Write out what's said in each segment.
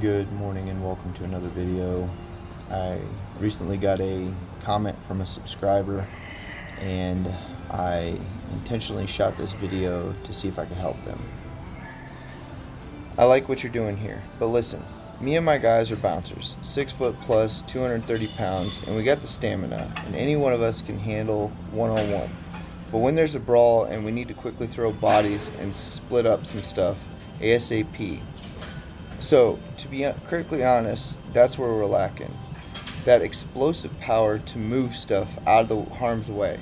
Good morning and welcome to another video. I recently got a comment from a subscriber and I intentionally shot this video to see if I could help them. I like what you're doing here, but listen, me and my guys are bouncers, 6 foot plus, 230 pounds, and we got the stamina, and any one of us can handle one-on-one. But when there's a brawl and we need to quickly throw bodies and split up some stuff, ASAP. So, to be critically honest, that's where we're lacking. That explosive power to move stuff out of the harm's way.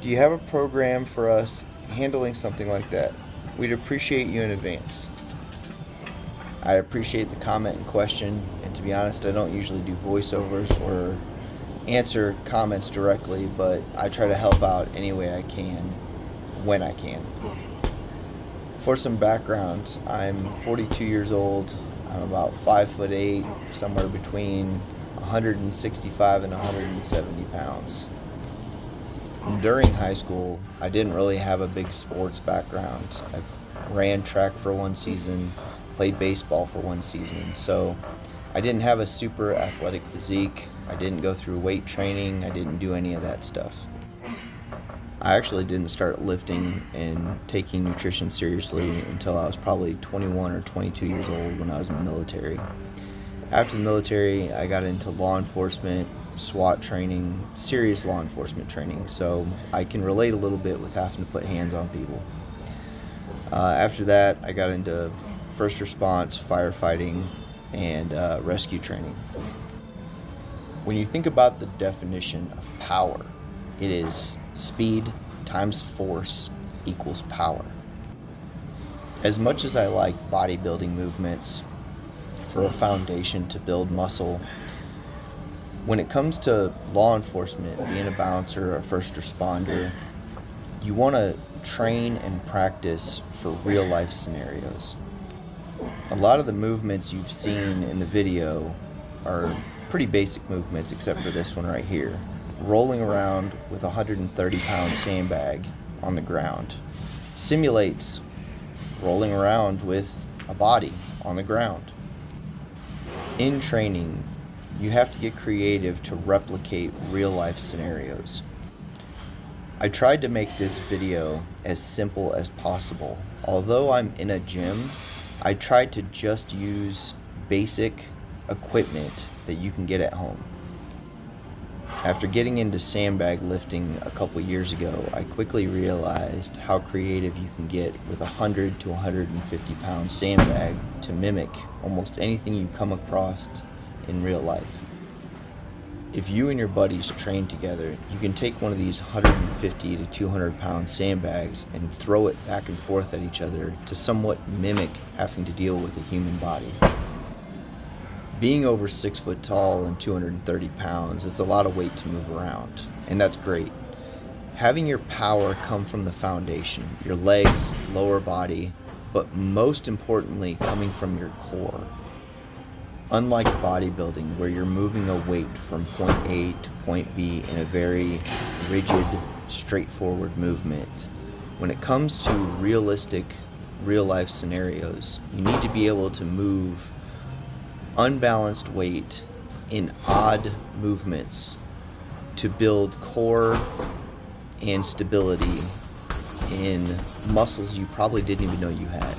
Do you have a program for us handling something like that? We'd appreciate you in advance. I appreciate the comment and question, and to be honest, I don't usually do voiceovers or answer comments directly, but I try to help out any way I can, when I can. For some background, I'm 42 years old. I'm about 5'8", somewhere between 165 and 170 pounds. During high school, I didn't really have a big sports background. I ran track for one season, played baseball for one season, so I didn't have a super athletic physique. I didn't go through weight training. I didn't do any of that stuff. I actually didn't start lifting and taking nutrition seriously until I was probably 21 or 22 years old when I was in the military. After the military, I got into law enforcement, SWAT training, serious law enforcement training, so I can relate a little bit with having to put hands on people. After that, I got into first response, firefighting, and rescue training. When you think about the definition of power, it is speed times force equals power. As much as I like bodybuilding movements for a foundation to build muscle, when it comes to law enforcement, being a bouncer or a first responder, you want to train and practice for real life scenarios. A lot of the movements you've seen in the video are pretty basic movements except for this one right here. Rolling around with a 130-pound sandbag on the ground simulates rolling around with a body on the ground. In training, you have to get creative to replicate real-life scenarios. I tried to make this video as simple as possible. Although I'm in a gym, I tried to just use basic equipment that you can get at home. After getting into sandbag lifting a couple years ago, I quickly realized how creative you can get with a 100 to 150 pound sandbag to mimic almost anything you come across in real life. If you and your buddies train together, you can take one of these 150 to 200 pound sandbags and throw it back and forth at each other to somewhat mimic having to deal with a human body. Being over 6 foot tall and 230 pounds, it's a lot of weight to move around, and that's great. Having your power come from the foundation, your legs, lower body, but most importantly, coming from your core. Unlike bodybuilding, where you're moving a weight from point A to point B in a very rigid, straightforward movement, when it comes to realistic, real-life scenarios, you need to be able to move unbalanced weight in odd movements to build core and stability in muscles you probably didn't even know you had.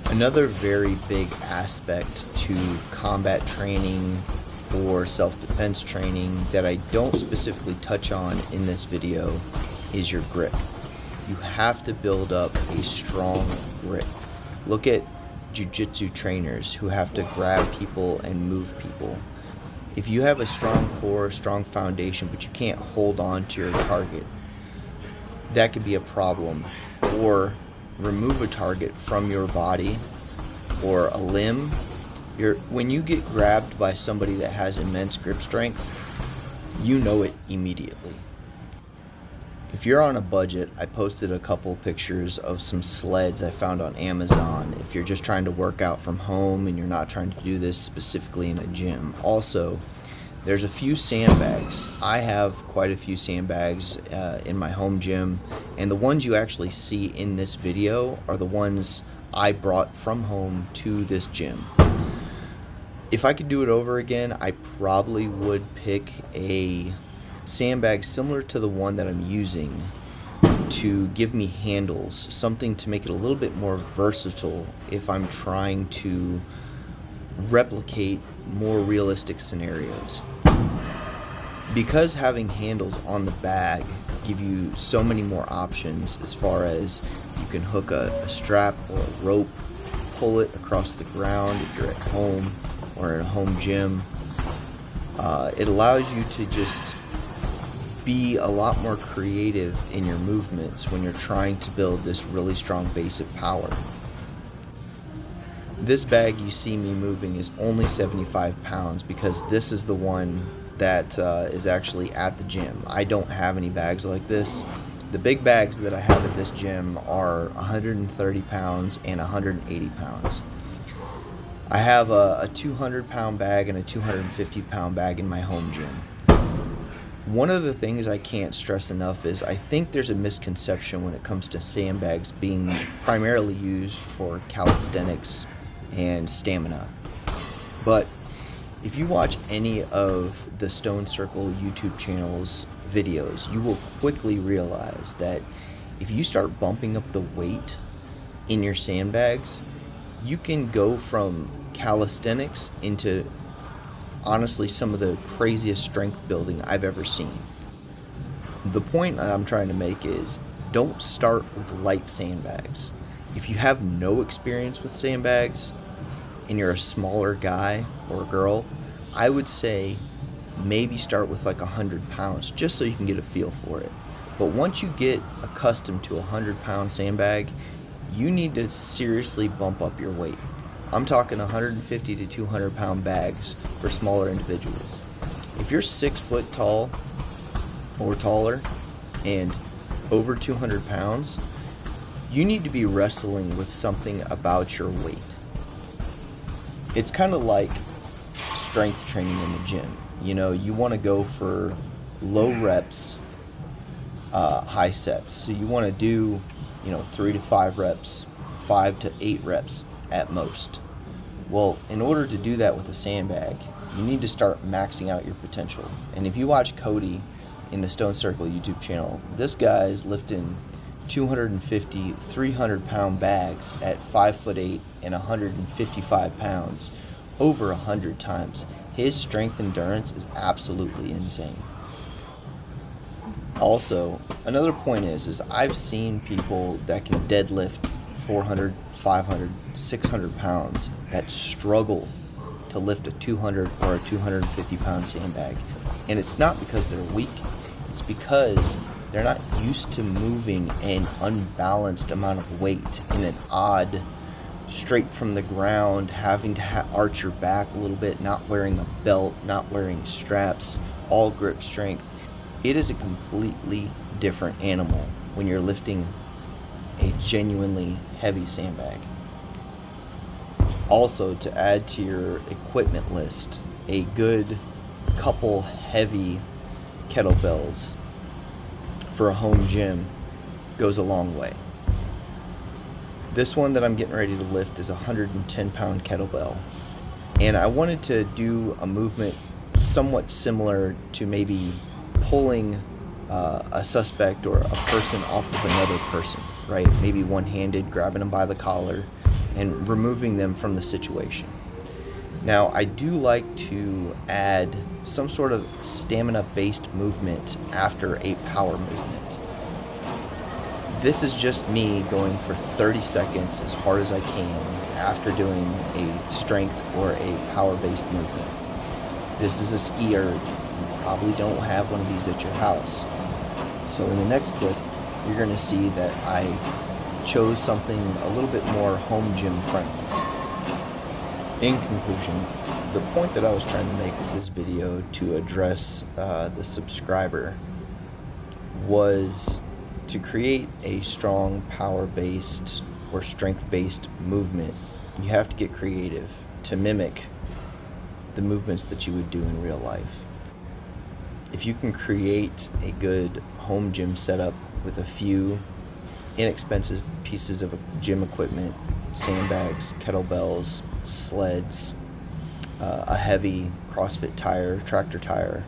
Another very big aspect to combat training or self-defense training that I don't specifically touch on in this video is your grip. You have to build up a strong grip. Look at jiu-jitsu trainers who have to grab people and move people. If you have a strong core, strong foundation, but you can't hold on to your target, that could be a problem. Or remove a target from your body or a limb. When you get grabbed by somebody that has immense grip strength, you know it immediately. If you're on a budget, I posted a couple pictures of some sleds I found on Amazon if you're just trying to work out from home and you're not trying to do this specifically in a gym. Also, there's a few sandbags. I have quite a few sandbags in my home gym, and the ones you actually see in this video are the ones I brought from home to this gym. If I could do it over again, I probably would pick a sandbag similar to the one that I'm using to give me handles, something to make it a little bit more versatile if I'm trying to replicate more realistic scenarios. Because having handles on the bag give you so many more options as far as you can hook a strap or a rope, pull it across the ground if you're at home or in a home gym. It allows you to just be a lot more creative in your movements when you're trying to build this really strong base of power. This bag you see me moving is only 75 pounds because this is the one that is actually at the gym. I don't have any bags like this. The big bags that I have at this gym are 130 pounds and 180 pounds. I have a 200-pound bag and a 250-pound bag in my home gym. One of the things I can't stress enough is I think there's a misconception when it comes to sandbags being primarily used for calisthenics and stamina. But if you watch any of the Stone Circle YouTube channel's videos, you will quickly realize that if you start bumping up the weight in your sandbags, you can go from calisthenics into honestly some of the craziest strength building I've ever seen. The point I'm trying to make is don't start with light sandbags. If you have no experience with sandbags and you're a smaller guy or girl, I would say maybe start with like 100 pounds just so you can get a feel for it. But once you get accustomed to a 100-pound sandbag, you need to seriously bump up your weight. I'm talking 150 to 200 pound bags for smaller individuals. If you're 6 foot tall or taller and over 200 pounds, you need to be wrestling with something about your weight. It's kind of like strength training in the gym. You know, you want to go for low reps, high sets. So you want to do, 3 to 5 reps, 5 to 8 reps at most. Well, in order to do that with a sandbag, you need to start maxing out your potential. And if you watch Cody in the Stone Circle YouTube channel, this guy's lifting 250, 300 pound bags at 5'8" and 155 pounds over 100 times. His strength endurance is absolutely insane. Also, another point is I've seen people that can deadlift 400, 500, 600 pounds that struggle to lift a 200 or a 250 pound sandbag. And it's not because they're weak, it's because they're not used to moving an unbalanced amount of weight in an odd, straight from the ground, having to arch your back a little bit, not wearing a belt, not wearing straps, all grip strength. It is a completely different animal when you're lifting a genuinely heavy sandbag. Also, to add to your equipment list, a good couple heavy kettlebells for a home gym goes a long way. This one that I'm getting ready to lift is a 110-pound kettlebell, and I wanted to do a movement somewhat similar to maybe pulling a suspect or a person off of another person, right? Maybe one-handed, grabbing them by the collar and removing them from the situation. Now, I do like to add some sort of stamina-based movement after a power movement. This is just me going for 30 seconds as hard as I can after doing a strength or a power-based movement. This is a skier. You probably don't have one of these at your house. So in the next clip, you're going to see that I chose something a little bit more home gym friendly. In conclusion, the point that I was trying to make with this video to address the subscriber was to create a strong power-based or strength-based movement. You have to get creative to mimic the movements that you would do in real life. If you can create a good home gym setup with a few inexpensive pieces of gym equipment, sandbags, kettlebells, sleds, a heavy CrossFit tire, tractor tire,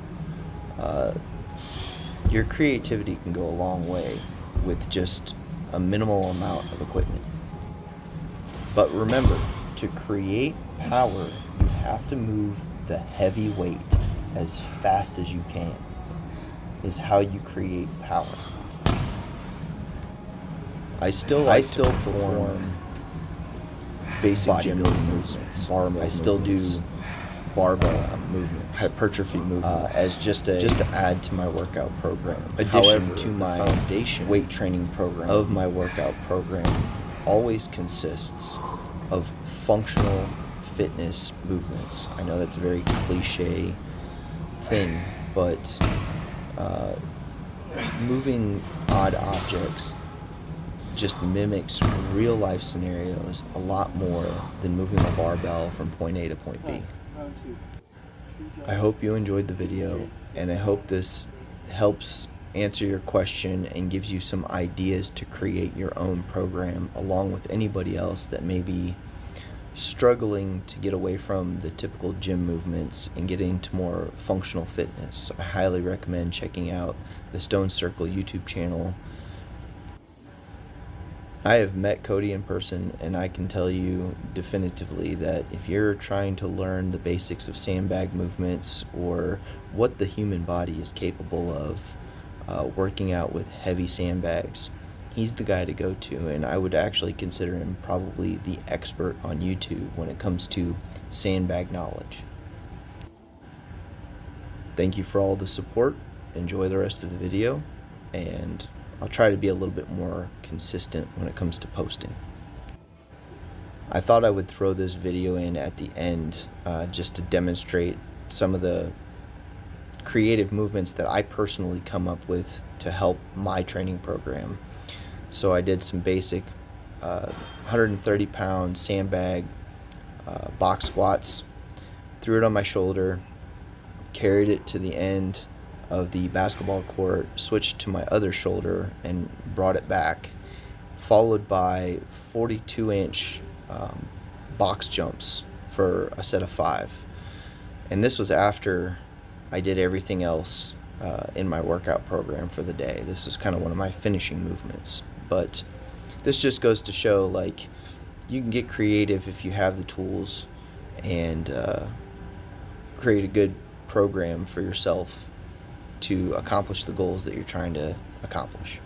your creativity can go a long way with just a minimal amount of equipment. But remember, to create power, you have to move the heavy weight as fast as you can, is how you create power. I still perform basic bodybuilding movements. I still do barbell movements, hypertrophy movements, as just to add to my workout program. Addition to my foundation weight training program of my workout program always consists of functional fitness movements. I know that's a very cliche thing, but moving odd objects just mimics real life scenarios a lot more than moving a barbell from point A to point B. I hope you enjoyed the video, and I hope this helps answer your question and gives you some ideas to create your own program along with anybody else that may be struggling to get away from the typical gym movements and get into more functional fitness. I highly recommend checking out the Stone Circle YouTube channel. I have met Cody in person, and I can tell you definitively that if you're trying to learn the basics of sandbag movements or what the human body is capable of working out with heavy sandbags, he's the guy to go to, and I would actually consider him probably the expert on YouTube when it comes to sandbag knowledge. Thank you for all the support. Enjoy the rest of the video, and I'll try to be a little bit more consistent when it comes to posting. I thought I would throw this video in at the end just to demonstrate some of the creative movements that I personally come up with to help my training program. So I did some basic 130-pound sandbag box squats, threw it on my shoulder, carried it to the end of the basketball court, switched to my other shoulder and brought it back, followed by 42-inch box jumps for a set of 5. And this was after I did everything else in my workout program for the day. This is kind of one of my finishing movements. But this just goes to show, like, you can get creative if you have the tools and create a good program for yourself to accomplish the goals that you're trying to accomplish.